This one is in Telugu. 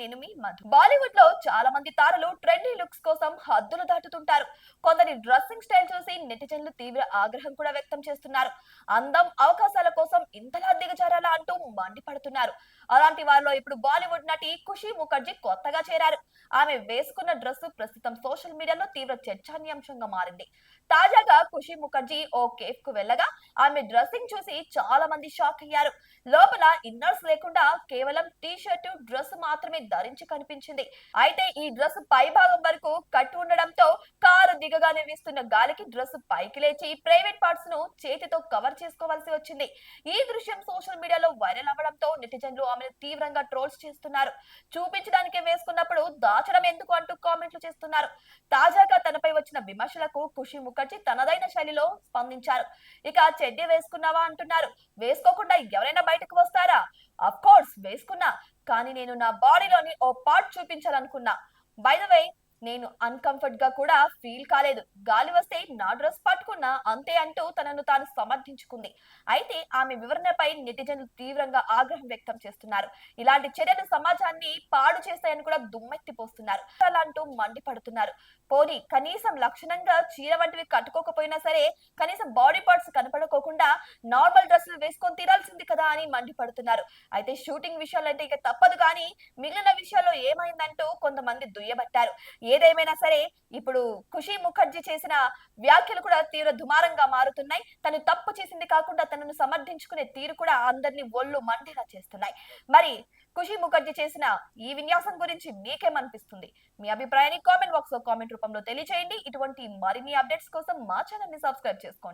నేను మీ మధు. బాలీవుడ్ లో చాలా మంది తారలు ట్రెండీ లుక్స్ కోసం హద్దులు దాటుతుంటారు. కొందరి డ్రెస్సింగ్ స్టైల్ చూసి నెటిజన్లు తీవ్ర ఆగ్రహం కూడా వ్యక్తం చేస్తున్నారు. అందం అవకాశాల కోసం ఇంతలా దిగజారాలా అంటూ మండిపడుతున్నారు. అలాంటి వారిలో ఇప్పుడు బాలీవుడ్ నటి ఖుషీ ముఖర్జీ కొత్తగా చేరారు. ఆమె వేసుకున్న డ్రెస్సు ప్రస్తుతం సోషల్ మీడియాలో తీవ్ర చర్చానీయాంశంగా మారింది. తాజాగా ఖుషీ ముఖర్జీ ఓ కేఫ్ కు వెళ్ళగా ఆమె డ్రెస్సింగ్ చూసి చాలా మంది షాక్ అయ్యారు. లోపల ఇన్నర్స్ లేకుండా కేవలం టీ షర్టు డ్రెస్ మాత్రమే ధరించి కనిపించింది. అయితే ఈ డ్రెస్ పై భాగం వరకు కట్టు ఉండడంతో కారు దిగగానే వీస్తున్న గాలికి డ్రెస్ పైకి లేచి ప్రైవేట్ పార్ట్స్ ను చేతితో కవర్ చేసుకోవాల్సి వచ్చింది. ఈ దృశ్యం సోషల్ మీడియాలో వైరల్ అవ్వడంతో నెటిజన్లు ఆమెను తీవ్రంగా ట్రోల్స్ చేస్తున్నారు. చూపించడానికే వేసుకున్నప్పుడు దాచడం ఎందుకు అంటూ కామెంట్లు చేస్తున్నారు. తాజాగా తనపై వచ్చిన విమర్శలకు ఖుషీ ముఖర్జీ తనదైన శైలిలో స్పందించారు. ఇక చెడ్డీ వేసుకున్నావా అంటున్నారు. వేసుకోకుండా ఎవరైనా బయటకు వస్తారా? అఫ్ కోర్స్ వేసుకున్నా, కానీ నేను నా బాడీలోని ఓ పార్ట్ చూపించాలనుకున్నా. బై ద వే, నేను అన్కంఫర్ట్ గా కూడా ఫీల్ కాలేదు. గాలి వస్తే నా డ్రెస్ పట్టుకున్నా అంతే అంటూ తనను తాను సమర్థించుకుంది. అయితే ఆమె వివరణపై నెటిజన్లు తీవ్రంగా ఆగ్రహం వ్యక్తం చేస్తున్నారు. ఇలాంటి చర్యలు సమాజాన్ని పాడు చేస్తాయని కూడా దుమ్మెత్తిపోస్తున్నారు. అలా అంటూ మండిపడుతున్నారు. పోనీ కనీసం లక్షణంగా చీర వంటివి కట్టుకోకపోయినా సరే కనీసం బాడీ పార్ట్స్ కనపడకోకుండా నార్మల్ డ్రెస్సులు వేసుకొని తీరాల్సింది కదా అని మండిపడుతున్నారు. అయితే షూటింగ్ విషయాలు అంటే ఇక తప్పదు, కానీ మిగిలిన విషయాల్లో ఏమైందంటూ కొంతమంది దుయ్యబట్టారు. ఏదేమైనా సరే ఇప్పుడు ఖుషీ ముఖర్జీ చేసిన వ్యాఖ్యలు కూడా తీవ్ర దుమారంగా మారుతున్నాయి. తను తప్పు చేసింది కాకుండా తనను సమర్థించుకునే తీరు కూడా అందరినీ ఒళ్ళు మండేలా చేస్తున్నాయి. మరి ఖుషీ ముఖర్జీ చేసిన ఈ విన్యాసం గురించి మీకేమనిపిస్తుంది? మీ అభిప్రాయాన్ని కామెంట్ బాక్స్ లో కామెంట్ రూపంలో తెలియజేయండి. ఇటువంటి మరిన్ని అప్డేట్స్ కోసం మా ఛానల్ ని సబ్స్క్రైబ్ చేసుకోండి.